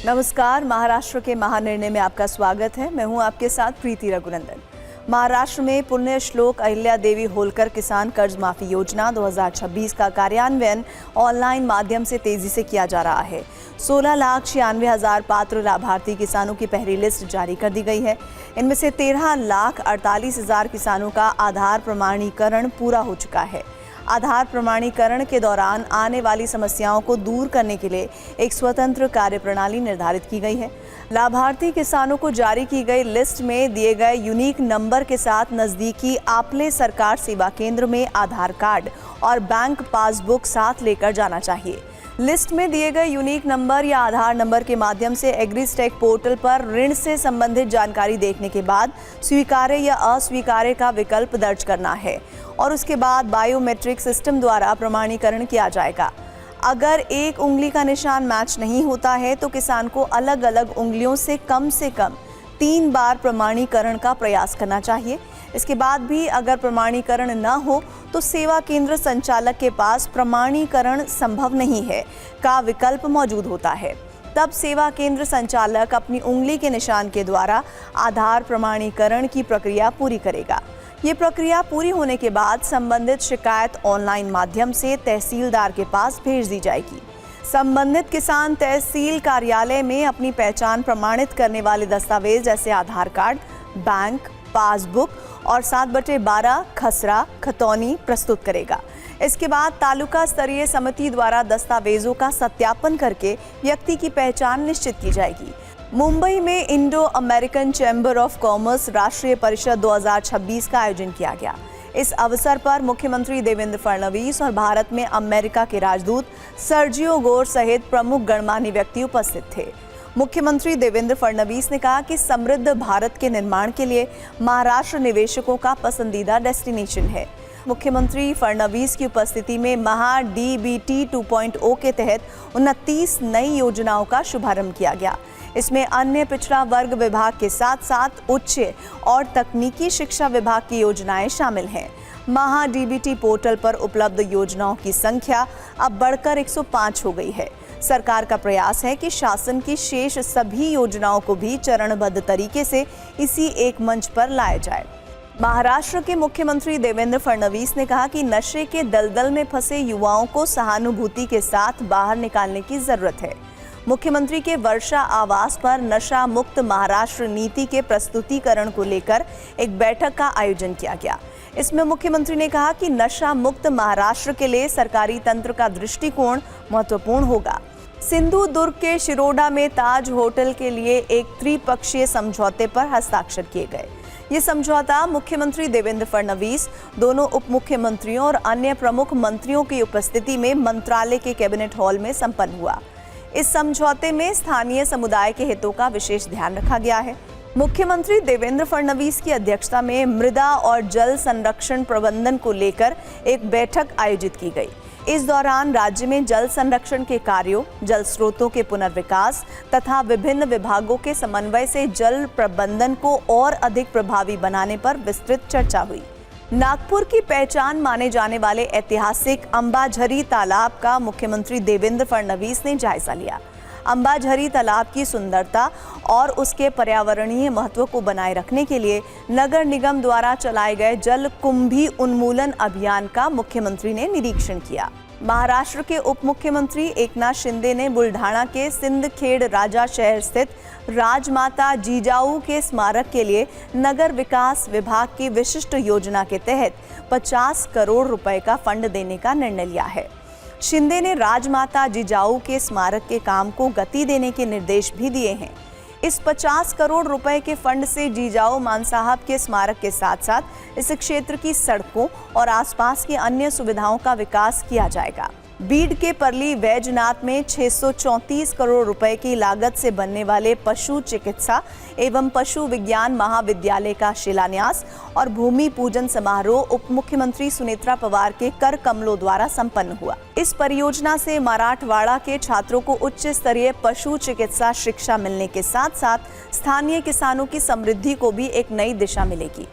नमस्कार, महाराष्ट्र के महानिर्णय में आपका स्वागत है। मैं हूं आपके साथ प्रीति रघुनंदन। महाराष्ट्र में पुण्य श्लोक अहिल्या देवी होलकर किसान कर्ज माफी योजना 2026 का कार्यान्वयन ऑनलाइन माध्यम से तेजी से किया जा रहा है। 16,96,000 पात्र लाभार्थी किसानों की पहली लिस्ट जारी कर दी गई है। इनमें से 13,48,000 किसानों का आधार प्रमाणीकरण पूरा हो चुका है। आधार प्रमाणीकरण के दौरान आने वाली समस्याओं को दूर करने के लिए एक स्वतंत्र कार्यप्रणाली निर्धारित की गई है। लाभार्थी किसानों को जारी की गई लिस्ट में दिए गए यूनिक नंबर के साथ नजदीकी आपले सरकार सेवा केंद्र में आधार कार्ड और बैंक पासबुक साथ लेकर जाना चाहिए। लिस्ट में दिए गए यूनिक नंबर या आधार नंबर के माध्यम से एग्रीस्टेक पोर्टल पर ऋण से संबंधित जानकारी देखने के बाद स्वीकार्य या अस्वीकार्य का विकल्प दर्ज करना है और उसके बाद बायोमेट्रिक सिस्टम द्वारा प्रमाणीकरण किया जाएगा। अगर एक उंगली का निशान मैच नहीं होता है तो किसान को अलग अलग उंगलियों से कम 3 बार प्रमाणीकरण का प्रयास करना चाहिए। इसके बाद भी अगर प्रमाणीकरण न हो तो सेवा केंद्र संचालक के पास प्रमाणीकरण संभव नहीं है का विकल्प मौजूद होता है। तब सेवा केंद्र संचालक अपनी उंगली के निशान के द्वारा आधार प्रमाणीकरण की प्रक्रिया पूरी करेगा। ये प्रक्रिया पूरी होने के बाद संबंधित शिकायत ऑनलाइन माध्यम से तहसीलदार के पास भेज दी जाएगी। संबंधित किसान तहसील कार्यालय में अपनी पहचान प्रमाणित करने वाले दस्तावेज जैसे आधार कार्ड, बैंक पासबुक और 7/12 खसरा खतौनी प्रस्तुत करेगा। इसके बाद तालुका स्तरीय समिति द्वारा दस्तावेजों का सत्यापन करके व्यक्ति की पहचान निश्चित की जाएगी। मुंबई में Indo American chamber of commerce राष्ट्रीय परिषद 2026 का आयोजन किया गया। इस अवसर पर मुख्यमंत्री देवेंद्र फडणवीस और भारत में अमेरिका के राजदूत सर्जियो गोर सहित प्रमुख गणमान्य व्यक्ति उपस्थित थे। मुख्यमंत्री देवेंद्र फडणवीस ने कहा कि समृद्ध भारत के निर्माण के लिए महाराष्ट्र निवेशकों का पसंदीदा डेस्टिनेशन है। मुख्यमंत्री फडणवीस की उपस्थिति में महा डीबीटी 2.0 के तहत 29 नई योजनाओं का शुभारंभ किया गया। इसमें अन्य पिछड़ा वर्ग विभाग के साथ साथ उच्च और तकनीकी शिक्षा विभाग की योजनाएं शामिल हैं। महा डीबीटी पोर्टल पर उपलब्ध योजनाओं की संख्या अब बढ़कर 105 हो गई है। सरकार का प्रयास है कि शासन की शेष सभी योजनाओं को भी चरणबद्ध तरीके से इसी एक मंच पर लाया जाए। महाराष्ट्र के मुख्यमंत्री देवेंद्र फडणवीस ने कहा कि नशे के दलदल में फंसे युवाओं को सहानुभूति के साथ बाहर निकालने की जरूरत है। मुख्यमंत्री के वर्षा आवास पर नशा मुक्त महाराष्ट्र नीति के प्रस्तुतिकरण को लेकर एक बैठक का आयोजन किया गया। इसमें मुख्यमंत्री ने कहा कि नशा मुक्त महाराष्ट्र के लिए सरकारी तंत्र का दृष्टिकोण महत्वपूर्ण होगा। सिंधु दुर्ग के शिरोडा में ताज होटल के लिए एक त्रिपक्षीय समझौते पर हस्ताक्षर किए गए। ये समझौता मुख्यमंत्री देवेंद्र फडणवीस, दोनों उप मुख्यमंत्रियों और अन्य प्रमुख मंत्रियों की उपस्थिति में मंत्रालय के कैबिनेट हॉल में संपन्न हुआ। इस समझौते में स्थानीय समुदाय के हितों का विशेष ध्यान रखा गया है। मुख्यमंत्री देवेंद्र फडणवीस की अध्यक्षता में मृदा और जल संरक्षण प्रबंधन को लेकर एक बैठक आयोजित की गई। इस दौरान राज्य में जल संरक्षण के कार्यों, जल स्रोतों के पुनर्विकास तथा विभिन्न विभागों के समन्वय से जल प्रबंधन को और अधिक प्रभावी बनाने पर विस्तृत चर्चा हुई। नागपुर की पहचान माने जाने वाले ऐतिहासिक अंबाझरी तालाब का मुख्यमंत्री देवेंद्र फडणवीस ने जायजा लिया। अंबाझरी तालाब की सुंदरता और उसके पर्यावरणीय महत्व को बनाए रखने के लिए नगर निगम द्वारा चलाए गए जल कुंभी उन्मूलन अभियान का मुख्यमंत्री ने निरीक्षण किया। महाराष्ट्र के उप मुख्यमंत्री एकनाथ शिंदे ने बुल्ढाणा के सिंदखेड राजा शहर स्थित राजमाता जिजाऊ के स्मारक के लिए नगर विकास विभाग की विशिष्ट योजना के तहत 50 करोड़ रुपए का फंड देने का निर्णय लिया है। शिंदे ने राजमाता जिजाऊ के स्मारक के काम को गति देने के निर्देश भी दिए हैं। इस 50 करोड़ रुपए के फंड से जिजाऊ मान साहब के स्मारक के साथ साथ इस क्षेत्र की सड़कों और आसपास की अन्य सुविधाओं का विकास किया जाएगा। बीड के परली वैजनाथ में 634 करोड़ रुपए की लागत से बनने वाले पशु चिकित्सा एवं पशु विज्ञान महाविद्यालय का शिलान्यास और भूमि पूजन समारोह उप मुख्यमंत्री सुनेत्रा पवार के कर कमलों द्वारा संपन्न हुआ। इस परियोजना से मराठवाड़ा के छात्रों को उच्च स्तरीय पशु चिकित्सा शिक्षा मिलने के साथ साथ स्थानीय किसानों की समृद्धि को भी एक नई दिशा मिलेगी।